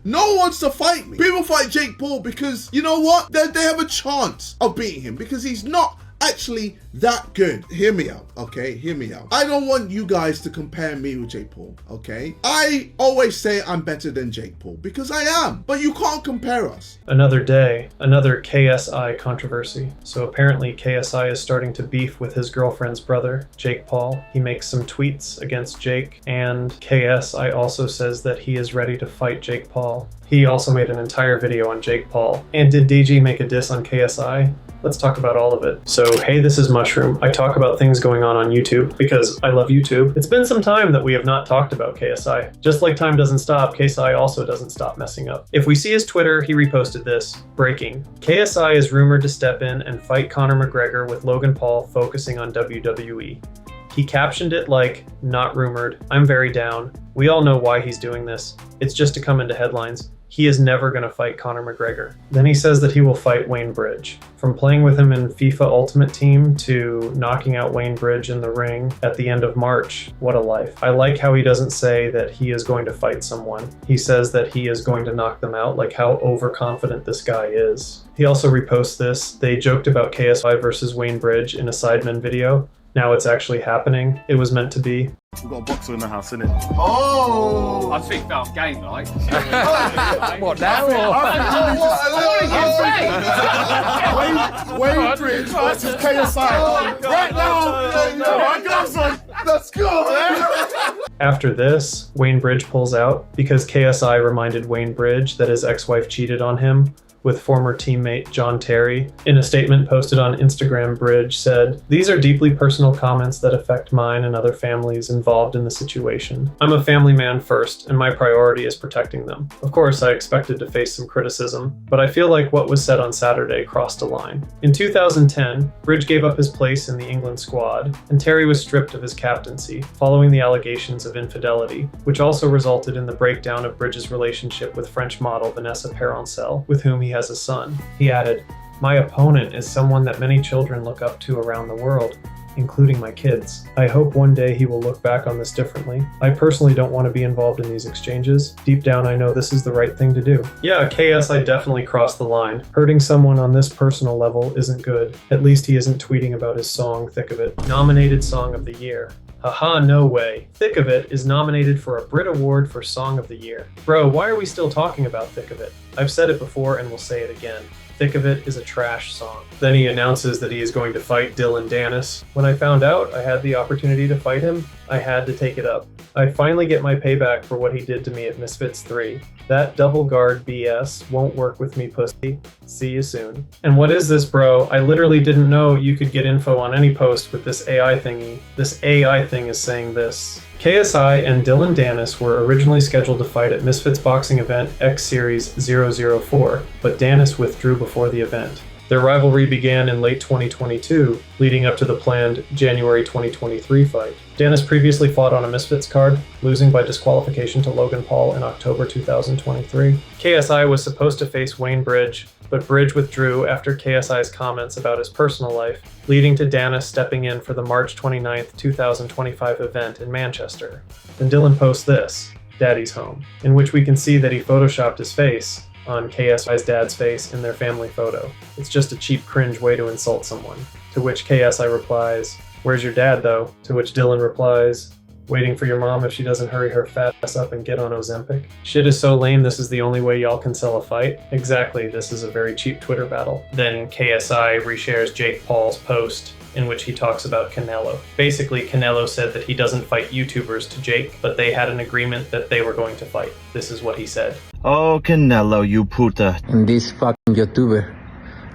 No one wants to fight me. People fight Jake Paul because, you know what? They have a chance of beating him because he's not actually that good. Hear me out, okay? Hear me out. I don't want you guys to compare me with Jake Paul, okay? I always say I'm better than Jake Paul because I am, but you can't compare us. Another day, another KSI controversy. So apparently KSI is starting to beef with his girlfriend's brother, Jake Paul. He makes some tweets against Jake, and KSI also says that he is ready to fight Jake Paul. He also made an entire video on Jake Paul. And did Deji make a diss on KSI? Let's talk about all of it. So, hey, this is Mushroom. I talk about things going on YouTube because I love YouTube. It's been some time that we have not talked about KSI. Just like time doesn't stop, KSI also doesn't stop messing up. If we see his Twitter, he reposted this. Breaking. KSI is rumored to step in and fight Conor McGregor with Logan Paul focusing on WWE. He captioned it like, not rumored, I'm very down. We all know why he's doing this. It's just to come into headlines. He is never going to fight Conor McGregor. Then he says that he will fight Wayne Bridge. From playing with him in FIFA Ultimate Team to knocking out Wayne Bridge in the ring at the end of March, what a life. I like how he doesn't say that he is going to fight someone. He says that he is going to knock them out, like how overconfident this guy is. He also reposts this. They joked about KSI versus Wayne Bridge in a Sidemen video. Now it's actually happening. It was meant to be. We've got a boxer in the house, innit? Oh! I think that game, like. What now? Wayne Bridge versus KSI. Right now! Let's go! After this, Wayne Bridge pulls out because KSI reminded Wayne Bridge that his ex-wife cheated on him with former teammate John Terry. In a statement posted on Instagram, Bridge said, "These are deeply personal comments that affect mine and other families involved in the situation. I'm a family man first, and my priority is protecting them. Of course, I expected to face some criticism, but I feel like what was said on Saturday crossed a line." In 2010, Bridge gave up his place in the England squad, and Terry was stripped of his captaincy, following the allegations of infidelity, which also resulted in the breakdown of Bridge's relationship with French model Vanessa Parencel, with whom he has a son. He added, "My opponent is someone that many children look up to around the world, including my kids. I hope one day he will look back on this differently. I personally don't want to be involved in these exchanges. Deep down, I know this is the right thing to do." Yeah, KSI definitely crossed the line. Hurting someone on this personal level isn't good. At least he isn't tweeting about his song, Thick of It. Nominated Song of the Year. Haha, no way. Thick of It is nominated for a Brit Award for Song of the Year. Bro, why are we still talking about Thick of It? I've said it before and will say it again. Thick of It is a trash song. Then he announces that he is going to fight Dylan Danis. When I found out I had the opportunity to fight him, I had to take it up. I finally get my payback for what he did to me at Misfits 3. That double guard BS won't work with me, pussy. See you soon. And what is this, bro? I literally didn't know you could get info on any post with this AI thingy. This AI thing is saying this. KSI and Dylan Danis were originally scheduled to fight at Misfits boxing event X Series 004, but Danis withdrew before the event. Their rivalry began in late 2022, leading up to the planned January 2023 fight. Danis previously fought on a Misfits card, losing by disqualification to Logan Paul in October 2023. KSI was supposed to face Wayne Bridge, but Bridge withdrew after KSI's comments about his personal life, leading to Danis stepping in for the March 29, 2025 event in Manchester. Then Dylan posts this, Daddy's Home, in which we can see that he photoshopped his face on KSI's dad's face in their family photo. It's just a cheap, cringe way to insult someone. To which KSI replies, "Where's your dad, though?" To which Dylan replies, "Waiting for your mom if she doesn't hurry her fat ass up and get on Ozempic." Shit is so lame, this is the only way y'all can sell a fight? Exactly, this is a very cheap Twitter battle. Then KSI reshares Jake Paul's post, in which he talks about Canelo. Basically, Canelo said that he doesn't fight YouTubers to Jake, but they had an agreement that they were going to fight. This is what he said. "Oh, Canelo, you puta. And this fucking YouTuber,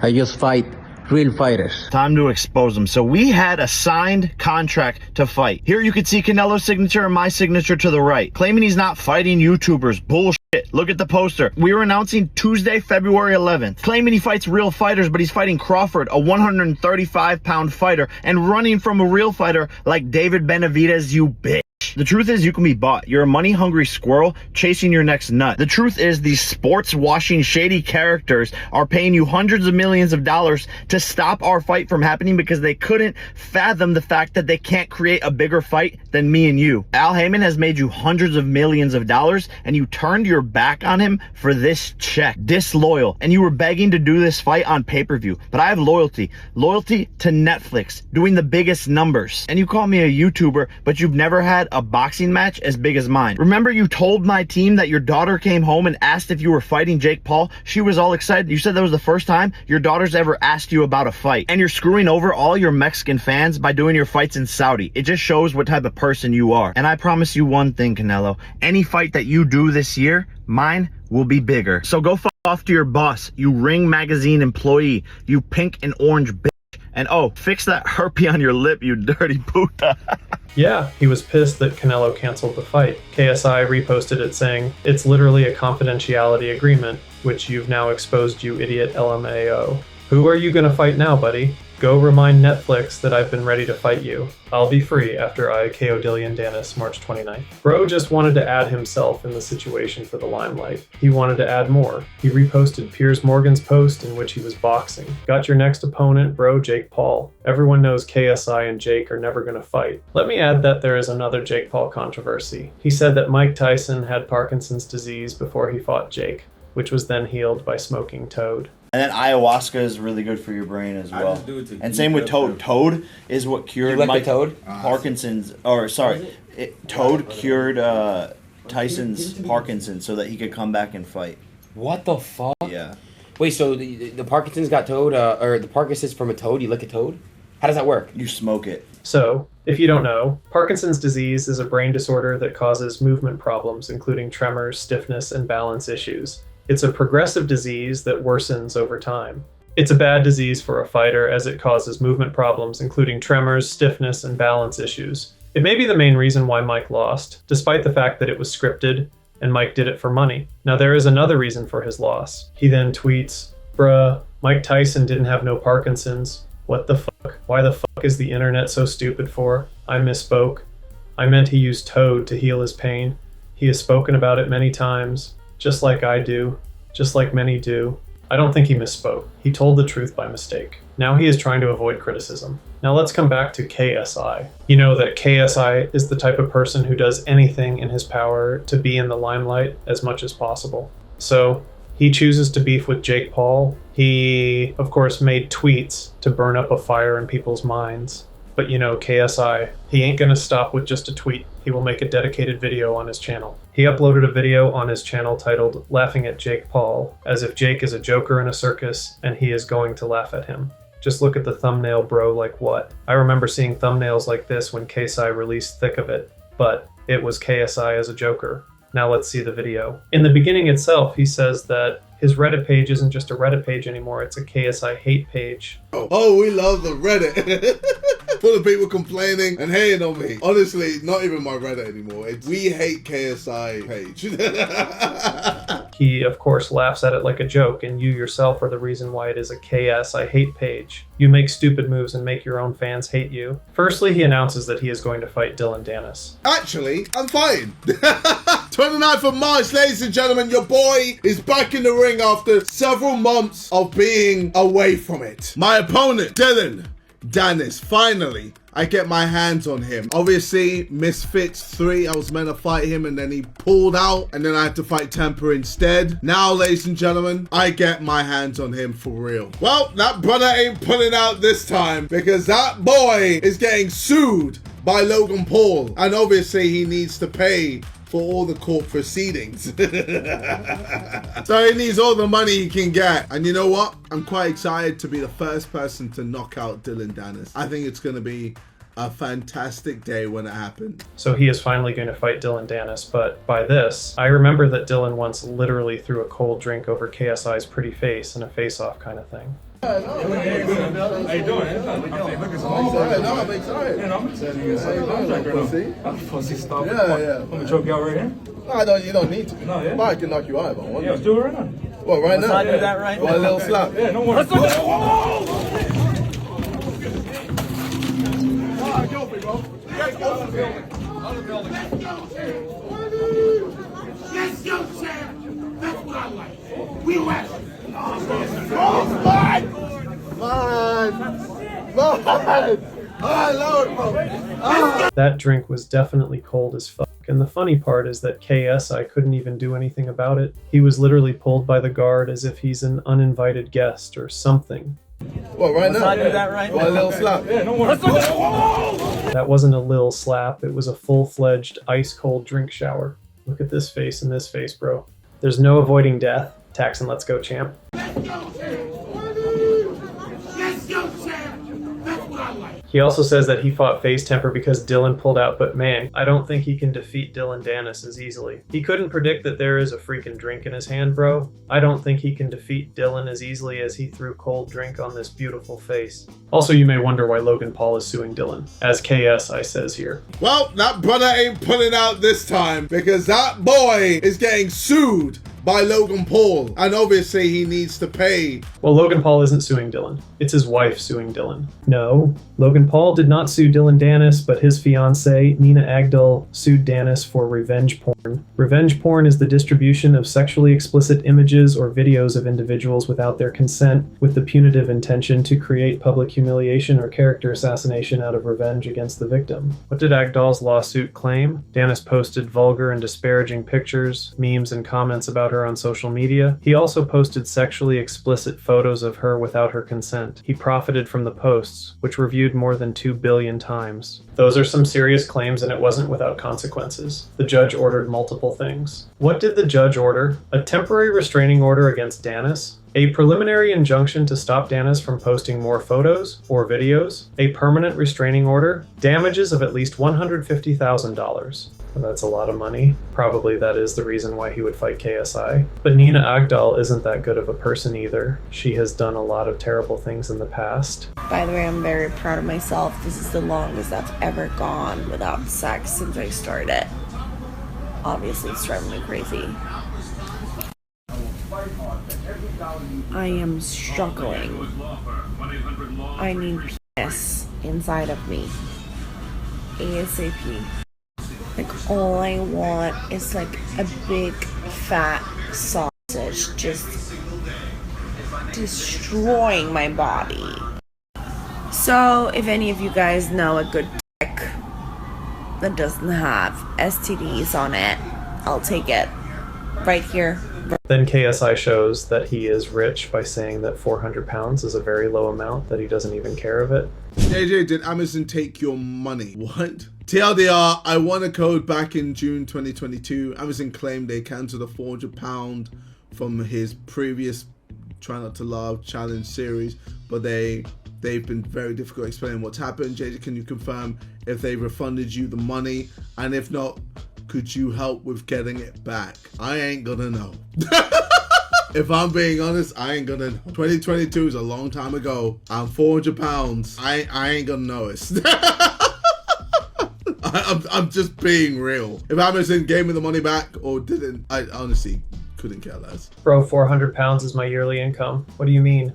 I just fight real fighters. Time to expose them." So we had a signed contract to fight. Here you can see Canelo's signature and my signature to the right, claiming he's not fighting YouTubers. Bullshit. Look at the poster. We were announcing Tuesday, February 11th, claiming he fights real fighters, but he's fighting Crawford, a 135-pound fighter, and running from a real fighter like David Benavidez, you bitch. The truth is you can be bought. You're a money-hungry squirrel chasing your next nut. The truth is these sports-washing shady characters are paying you hundreds of millions of dollars to stop our fight from happening because they couldn't fathom the fact that they can't create a bigger fight than me and you. Al Heyman has made you hundreds of millions of dollars and you turned your back on him for this check. Disloyal. And you were begging to do this fight on pay-per-view. But I have loyalty. Loyalty to Netflix, doing the biggest numbers. And you call me a YouTuber, but you've never had a boxing match as big as mine. Remember you told my team that your daughter came home and asked if you were fighting Jake Paul? She was all excited. You said that was the first time your daughter's ever asked you about a fight. And you're screwing over all your Mexican fans by doing your fights in Saudi. It just shows what type of person you are. And I promise you one thing, Canelo. Any fight that you do this year, mine will be bigger. So go off to your boss, you Ring Magazine employee, you pink and orange bitch. And oh, fix that herpy on your lip, you dirty puta. Yeah, he was pissed that Canelo canceled the fight. KSI reposted it saying, "It's literally a confidentiality agreement, which you've now exposed, you idiot LMAO. Who are you gonna fight now, buddy? Go remind Netflix that I've been ready to fight you. I'll be free after I KO Dillian Danis March 29th. Bro just wanted to add himself in the situation for the limelight. He wanted to add more. He reposted Piers Morgan's post in which he was boxing. Got your next opponent, bro, Jake Paul. Everyone knows KSI and Jake are never gonna fight. Let me add that there is another Jake Paul controversy. He said that Mike Tyson had Parkinson's disease before he fought Jake, which was then healed by smoking Toad. And then ayahuasca is really good for your brain as well. And same with Toad. Toad is what cured Mike Toad? Parkinson's. Or sorry, Toad cured Tyson's Parkinson's so that he could come back and fight. What the fuck? Yeah. Wait, so the Parkinson's got Toad, or the Parkinson's from a toad? You lick a toad? How does that work? You smoke it. So, if you don't know, Parkinson's disease is a brain disorder that causes movement problems, including tremors, stiffness, and balance issues. It's a progressive disease that worsens over time. It's a bad disease for a fighter as it causes movement problems, including tremors, stiffness, and balance issues. It may be the main reason why Mike lost, despite the fact that it was scripted and Mike did it for money. Now there is another reason for his loss. He then tweets, "Bruh, Mike Tyson didn't have no Parkinson's. What the fuck? Why the fuck is the internet so stupid for? I misspoke. I meant he used Toad to heal his pain. He has spoken about it many times. Just like I do, just like many do." I don't think he misspoke. He told the truth by mistake. Now he is trying to avoid criticism. Now let's come back to KSI. You know that KSI is the type of person who does anything in his power to be in the limelight as much as possible. So he chooses to beef with Jake Paul. He, of course, made tweets to burn up a fire in people's minds. But you know, KSI, he ain't gonna stop with just a tweet. He will make a dedicated video on his channel. He uploaded a video on his channel titled "Laughing at Jake Paul," as if Jake is a joker in a circus and he is going to laugh at him. Just look at the thumbnail, bro, like what? I remember seeing thumbnails like this when KSI released Thick of It, but it was KSI as a joker. Now let's see the video. In the beginning itself, he says that his Reddit page isn't just a Reddit page anymore, it's a KSI hate page. Oh, we love the Reddit. Full of people complaining and hating on me. Honestly, not even my Reddit anymore. It's We Hate KSI page. He, of course, laughs at it like a joke, and you yourself are the reason why it is a KSI hate page. You make stupid moves and make your own fans hate you. Firstly, he announces that he is going to fight Dylan Danis. Actually, I'm fighting. 29th of March, ladies and gentlemen, your boy is back in the ring after several months of being away from it. My opponent, Dylan Danis, finally, I get my hands on him. Obviously, Misfits 3, I was meant to fight him and then he pulled out and then I had to fight Temper instead. Now, ladies and gentlemen, I get my hands on him for real. Well, that brother ain't pulling out this time because that boy is getting sued by Logan Paul and obviously he needs to pay for all the court proceedings. So he needs all the money he can get. And you know what? I'm quite excited to be the first person to knock out Dylan Danis. I think it's going to be a fantastic day when it happens. So he is finally going to fight Dylan Danis, but by this, I remember that Dylan once literally threw a cold drink over KSI's pretty face in a face-off kind of thing. How you doing? I'm excited. I'm excited. Pussy stuff. Yeah. I'm gonna choke you out right here. No, you don't need to. No, yeah. But I can knock you out if I want. Yeah, let's do it right now. Well, right now? Let's do that right now. One little slap. Yeah, no more. Let's do it. Go, bro. Let's go, champ. That's what I like. We win. That drink was definitely cold as fuck, and the funny part is that KSI couldn't even do anything about it. He was literally pulled by the guard as if he's an uninvited guest or something. Well, right now. I do that right now. A little slap. Yeah, no more. That wasn't a lil slap, it was a full-fledged ice-cold drink shower. Look at this face and this face, bro. There's no avoiding death. Taxon, let's go, champ. Let's go, champ. That's what I like. He also says that he fought Face Temper because Dylan pulled out, but man, I don't think he can defeat Dylan Danis as easily. He couldn't predict that there is a freaking drink in his hand, bro. I don't think he can defeat Dylan as easily as he threw cold drink on this beautiful face. Also, you may wonder why Logan Paul is suing Dylan, as KSI says here. Well, that brother ain't pulling out this time because that boy is getting sued by Logan Paul, and obviously he needs to pay. Well, Logan Paul isn't suing Dylan. It's his wife suing Dylan. No, Logan Paul did not sue Dylan Danis, but his fiancée, Nina Agdal, sued Danis for revenge porn. Revenge porn is the distribution of sexually explicit images or videos of individuals without their consent, with the punitive intention to create public humiliation or character assassination out of revenge against the victim. What did Agdal's lawsuit claim? Danis posted vulgar and disparaging pictures, memes, and comments about her on social media. He also posted sexually explicit photos of her without her consent. He profited from the posts, which were viewed more than 2 billion times. Those are some serious claims, and it wasn't without consequences. The judge ordered multiple things. What did the judge order? A temporary restraining order against Danis, a preliminary injunction to stop Danis from posting more photos or videos, a permanent restraining order, damages of at least $150,000. That's a lot of money. Probably that is the reason why he would fight KSI. But Nina Agdal isn't that good of a person either. She has done a lot of terrible things in the past. By the way, I'm very proud of myself. This is the longest I've ever gone without sex since I started. Obviously, it's driving me crazy. I am struggling. I need penis inside of me. ASAP. Like, all I want is like a big fat sausage just destroying my body. So if any of you guys know a good dick that doesn't have STDs on it, I'll take it. Right here. Then KSI shows that he is rich by saying that 400 pounds is a very low amount, that he doesn't even care of it. JJ, did Amazon take your money? What? TLDR, I won a code back in June 2022. Amazon claimed they cancelled a £400 from his previous Try Not to Laugh challenge series, but they've been very difficult explaining what's happened. JJ, can you confirm if they refunded you the money? And if not, could you help with getting it back? I ain't gonna know. If I'm being honest, I ain't gonna know. 2022 is a long time ago. I'm 400 pounds. I ain't gonna notice. I'm just being real. If Amazon gave me the money back or didn't, I honestly couldn't care less. Bro, 400 pounds is my yearly income. What do you mean?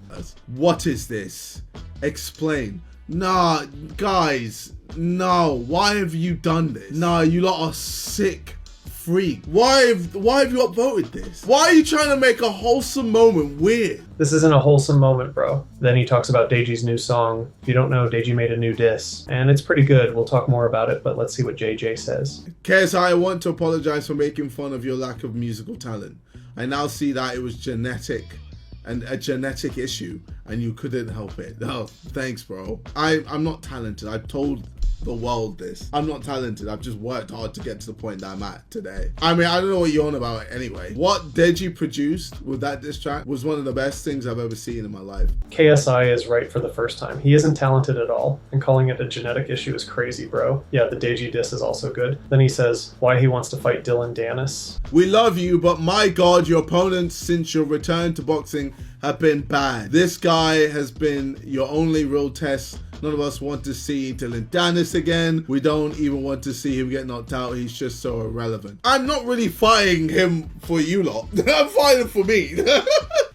What is this? Explain. Nah, guys, no. Why have you done this? Nah, you lot are sick freak. Why have you upvoted this? Why are you trying to make a wholesome moment weird? This isn't a wholesome moment, bro. Then he talks about Deji's new song. If you don't know, Deji made a new diss, and it's pretty good. We'll talk more about it, but let's see what JJ says. KSI, I want to apologize for making fun of your lack of musical talent. I now see that it was genetic and a genetic issue, and you couldn't help it. Oh, thanks, bro. I'm not talented. I've told the world this. I'm not talented. I've just worked hard to get to the point that I'm at today. I mean, I don't know what you're on about anyway. What Deji produced with that diss track was one of the best things I've ever seen in my life. KSI is right for the first time. He isn't talented at all, and calling it a genetic issue is crazy, bro. Yeah, the Deji diss is also good. Then he says why he wants to fight Dylan Danis. We love you, but my God, your opponents since your return to boxing have been bad. This guy has been your only real test. None of us want to see Dylan Danis again. We don't even want to see him get knocked out. He's just so irrelevant. I'm not really fighting him for you lot. I'm fighting for me.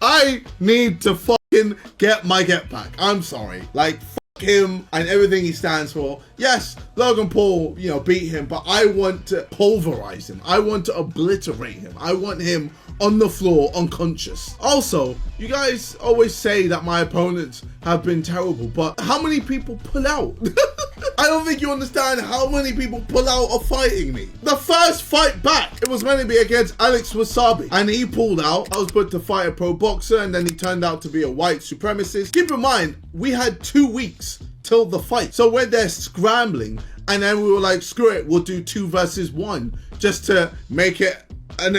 I need to fucking get my get back. I'm sorry. Like, him and everything he stands for. Yes, Logan Paul, beat him, but I want to pulverize him. I want to obliterate him. I want him on the floor, unconscious. Also, you guys always say that my opponents have been terrible, but how many people pull out? I don't think you understand how many people pull out of fighting me. The first fight back, it was meant to be against Alex Wasabi, and he pulled out. I was put to fight a pro boxer, and then he turned out to be a white supremacist. Keep in mind, we had 2 weeks till the fight. So when they're scrambling, and then we were like, screw it, we'll do 2 versus 1 just to make it an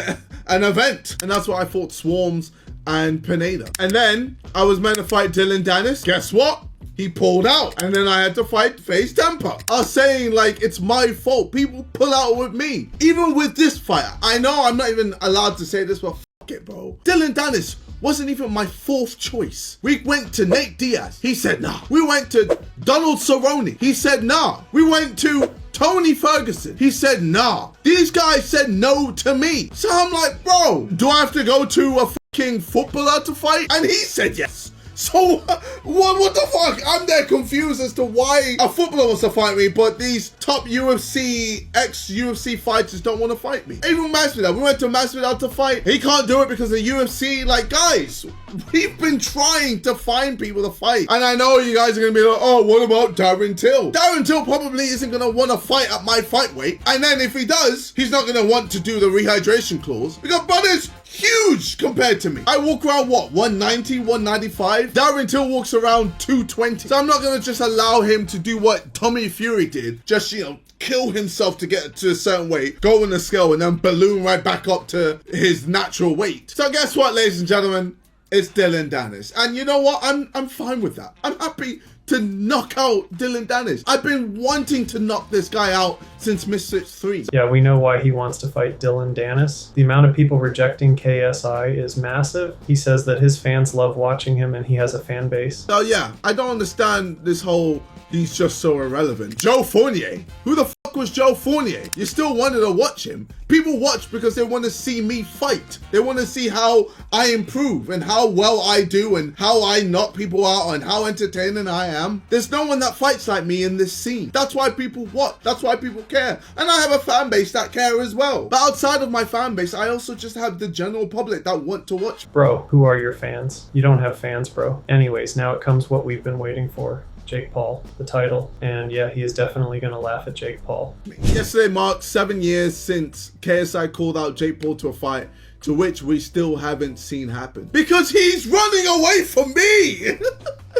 event. And that's why I fought Swarms and Pineda. And then I was meant to fight Dylan Danis. Guess what? He pulled out, and then I had to fight Face Temper. I was saying, like, it's my fault. People pull out with me. Even with this fight, I know I'm not even allowed to say this, but fuck it, bro. Dylan Danis wasn't even my 4th choice. We went to Nate Diaz. He said nah. We went to Donald Cerrone. He said nah. We went to Tony Ferguson. He said nah. These guys said no to me. So I'm like, bro, do I have to go to a fucking footballer to fight? And he said yes. So what the fuck? I'm there confused as to why a footballer wants to fight me, but these top UFC, ex-UFC fighters don't want to fight me. Even Masvidal, we went to Masvidal to fight. He can't do it because of UFC. Like, guys, we've been trying to find people to fight. And I know you guys are going to be like, oh, what about Darren Till? Darren Till probably isn't going to want to fight at my fight weight. And then if he does, he's not going to want to do the rehydration clause because brother's huge compared to me. I walk around, what, 190, 195? Darren Till walks around 220. So I'm not going to just allow him to do what Tommy Fury did. Just, kill himself to get to a certain weight, go on the scale, and then balloon right back up to his natural weight. So guess what, ladies and gentlemen? It's Dylan Danis. And you know what? I'm fine with that. I'm happy to knock out Dylan Danis. I've been wanting to knock this guy out since Misfits 3. Yeah, we know why he wants to fight Dylan Danis. The amount of people rejecting KSI is massive. He says that his fans love watching him and he has a fan base. So yeah, I don't understand this whole he's just so irrelevant. Joe Fournier. Who the fuck was Joe Fournier? You still wanted to watch him. People watch because they want to see me fight. They want to see how I improve and how well I do and how I knock people out and how entertaining I am. There's no one that fights like me in this scene. That's why people watch. That's why people care. And I have a fan base that care as well. But outside of my fan base, I also just have the general public that want to watch. Bro, who are your fans? You don't have fans, bro. Anyways, now it comes what we've been waiting for. Jake Paul, the title. And yeah, he is definitely going to laugh at Jake Paul. Yesterday marked 7 years since KSI called out Jake Paul to a fight, to which we still haven't seen happen. Because he's running away from me!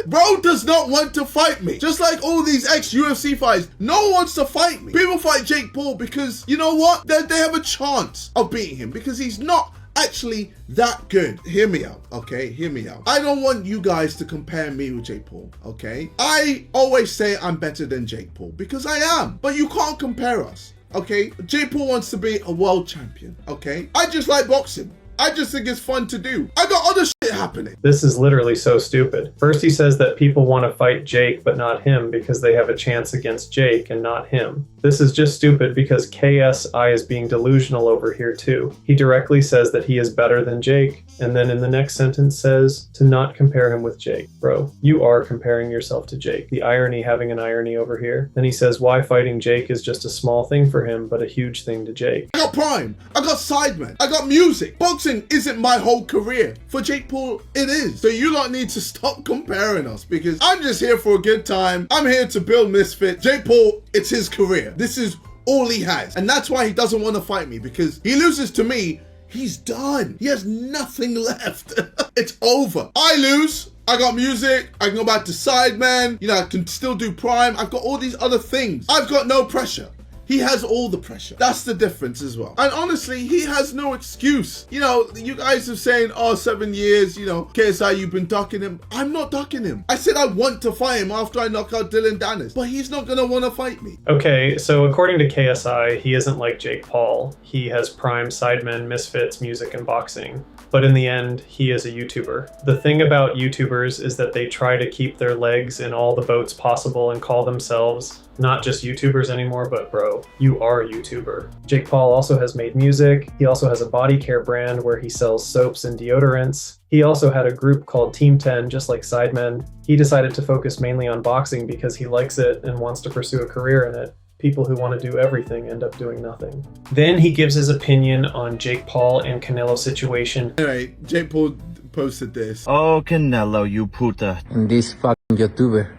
Bro does not want to fight me. Just like all these ex-UFC fights, no one wants to fight me. People fight Jake Paul because, you know what? They have a chance of beating him because he's not actually that good. Hear me out, okay? Hear me out. I don't want you guys to compare me with Jake Paul, okay? I always say I'm better than Jake Paul because I am, but you can't compare us, okay? Jake Paul wants to be a world champion, okay? I just like boxing. I just think it's fun to do. I got other shit happening. This is literally so stupid. First he says that people want to fight Jake but not him because they have a chance against Jake and not him. This is just stupid because KSI is being delusional over here too. He directly says that he is better than Jake, and then in the next sentence says to not compare him with Jake. Bro, you are comparing yourself to Jake. The irony having an irony over here. Then he says why fighting Jake is just a small thing for him but a huge thing to Jake. I got Prime, I got Sidemen, I got music. Boxing isn't my whole career. For Jake Paul, it is. So you lot need to stop comparing us because I'm just here for a good time. I'm here to build Misfit. Jake Paul, it's his career. This is all he has. And that's why he doesn't want to fight me because he loses to me. He's done. He has nothing left. It's over. I lose. I got music. I can go back to Sidemen. I can still do Prime. I've got all these other things. I've got no pressure. He has all the pressure. That's the difference as well. And honestly, he has no excuse. You guys are saying, oh, 7 years, KSI, you've been ducking him. I'm not ducking him. I said I want to fight him after I knock out Dylan Danis, but he's not going to want to fight me. Okay, so according to KSI, he isn't like Jake Paul. He has Prime, Sidemen, Misfits, music, and boxing. But in the end, he is a YouTuber. The thing about YouTubers is that they try to keep their legs in all the boats possible and call themselves not just YouTubers anymore, but bro, you are a YouTuber. Jake Paul also has made music. He also has a body care brand where he sells soaps and deodorants. He also had a group called Team 10, just like Sidemen. He decided to focus mainly on boxing because he likes it and wants to pursue a career in it. People who want to do everything end up doing nothing. Then he gives his opinion on Jake Paul and Canelo situation. Anyway, Jake Paul posted this. Oh, Canelo, you puta. And this fucking YouTuber,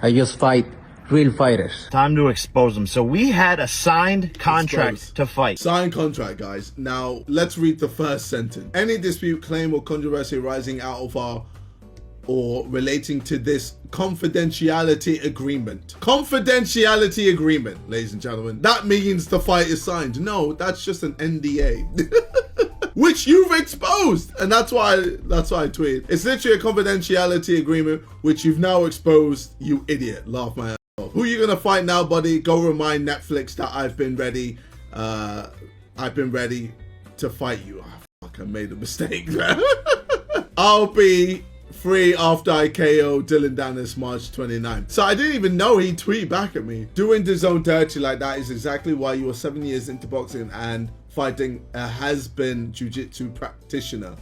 I just fight real fighters. Time to expose him. So we had a signed contract to fight. Signed contract, guys. Now, let's read the first sentence. Any dispute, claim, or controversy arising out of our or relating to this confidentiality agreement. Confidentiality agreement, ladies and gentlemen. That means the fight is signed. No, that's just an NDA. Which you've exposed. And that's why I tweeted. It's literally a confidentiality agreement, which you've now exposed, you idiot. Laugh my ass off. Who you gonna fight now, buddy? Go remind Netflix that I've been ready. I've been ready to fight you. Oh, fuck, I made a mistake. I'll be free after I KO Dylan Danis March 29th. So I didn't even know he'd tweet back at me. Doing his own dirty like that is exactly why you are 7 years into boxing and fighting a has-been jiu-jitsu practitioner.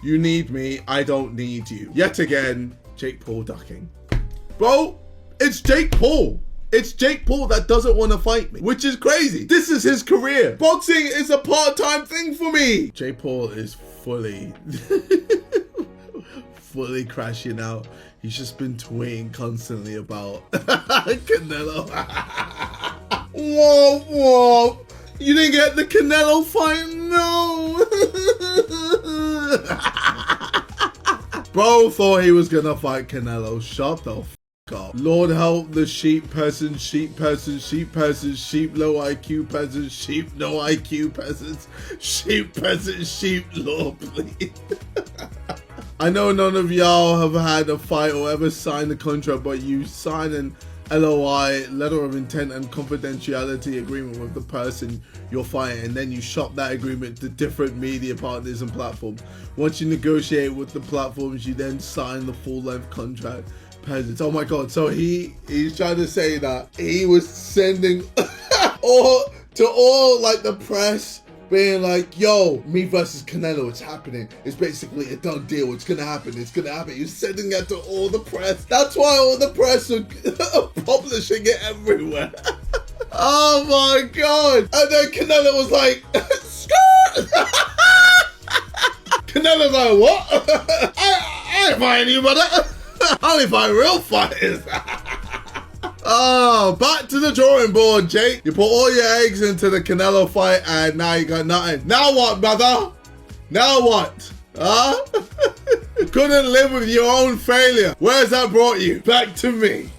You need me, I don't need you. Yet again, Jake Paul ducking. Bro, it's Jake Paul. It's Jake Paul that doesn't want to fight me, which is crazy. This is his career. Boxing is a part-time thing for me. Jake Paul is fully crashing out. He's just been tweeting constantly about Canelo. Whoa, whoa. You didn't get the Canelo fight? No. Bro thought he was gonna fight Canelo. Shut the f up. Lord help the sheep person, sheep person, sheep person, sheep low IQ person, sheep no IQ persons, sheep person, sheep Lord, please. I know none of y'all have had a fight or ever signed a contract, but you sign an LOI, letter of intent and confidentiality agreement with the person you're fighting, and then you shop that agreement to different media partners and platforms. Once you negotiate with the platforms, you then sign the full-length contract. Peasants. Oh my god, so he's trying to say that he was sending all like the press, being like, yo, me versus Canelo, it's happening. It's basically a done deal. It's gonna happen. It's gonna happen. You're sending that to all the press. That's why all the press are publishing it everywhere. Oh my god. And then Canelo was like, skirt. Canelo's like, what? I ain't fighting you, brother. I only fight real fighters. Oh, back to the drawing board, Jake. You put all your eggs into the Canelo fight and now you got nothing. Now what, brother? Now what? Huh? Couldn't live with your own failure. Where's that brought you? Back to me.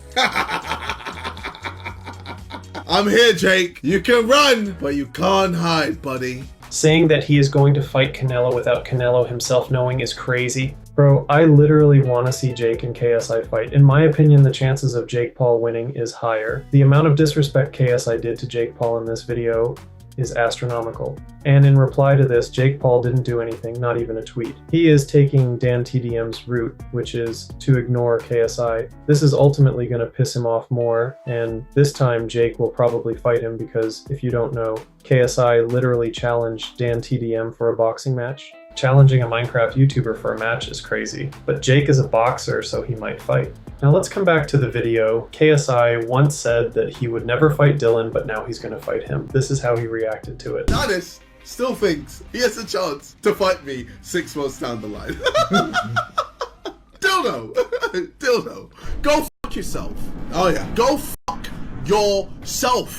I'm here, Jake. You can run, but you can't hide, buddy. Saying that he is going to fight Canelo without Canelo himself knowing is crazy. Bro, I literally want to see Jake and KSI fight. In my opinion, the chances of Jake Paul winning is higher. The amount of disrespect KSI did to Jake Paul in this video is astronomical. And in reply to this, Jake Paul didn't do anything, not even a tweet. He is taking Dan TDM's route, which is to ignore KSI. This is ultimately going to piss him off more, and this time Jake will probably fight him because, if you don't know, KSI literally challenged Dan TDM for a boxing match. Challenging a Minecraft YouTuber for a match is crazy, but Jake is a boxer, so he might fight. Now let's come back to the video. KSI once said that he would never fight Dylan, but now he's gonna fight him. This is how he reacted to it. Danis still thinks he has a chance to fight me 6 months down the line. Dildo! Dildo. Go fuck yourself. Oh yeah. Go fuck yourself.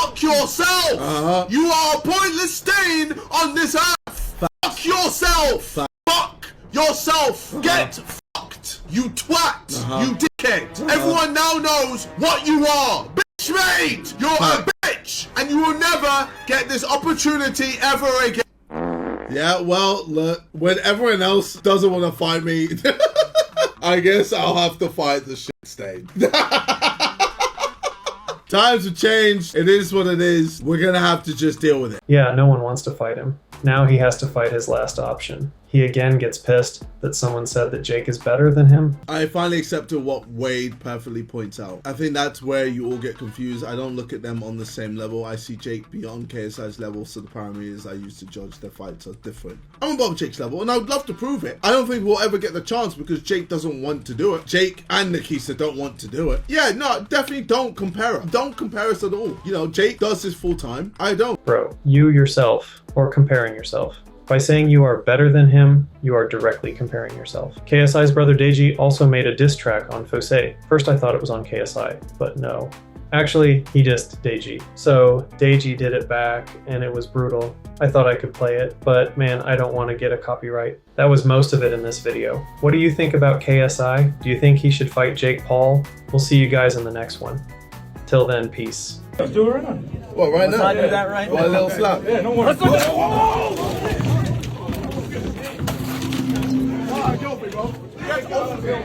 Fuck yourself! You are a pointless stain on this earth! Fuck yourself! Fuck yourself! Get fucked! You twat! You dickhead! Everyone now knows what you are! Bitch made! You're a bitch! And you will never get this opportunity ever again. Yeah, well, look, when everyone else doesn't want to fight me, I guess I'll have to fight the shit stain. Times have changed. It is what it is. We're gonna have to just deal with it. Yeah, no one wants to fight him. Now he has to fight his last option. he again gets pissed that someone said that Jake is better than him. I finally accepted what Wade perfectly points out. I think that's where you all get confused. I don't look at them on the same level. I see Jake beyond KSI's level, so the parameters I used to judge their fights are different. I'm above Jake's level, and I would love to prove it. I don't think we'll ever get the chance because Jake doesn't want to do it. Jake and Nikisa don't want to do it. Yeah, no, definitely don't compare them. Don't compare us at all. You know, Jake does this full time. I don't. Bro, you yourself, or comparing yourself. By saying you are better than him, you are directly comparing yourself. KSI's brother Deji also made a diss track on Fose. First I thought it was on KSI, but no. Actually, he dissed Deji. So Deji did it back, and it was brutal. I thought I could play it, but man, I don't want to get a copyright. That was most of it in this video. What do you think about KSI? Do you think he should fight Jake Paul? We'll see you guys in the next one. Till then, peace. Let's do it right now. What, right now? I do that right now. A little slap. Yeah, no worries. Let's go. All right, go, big bro.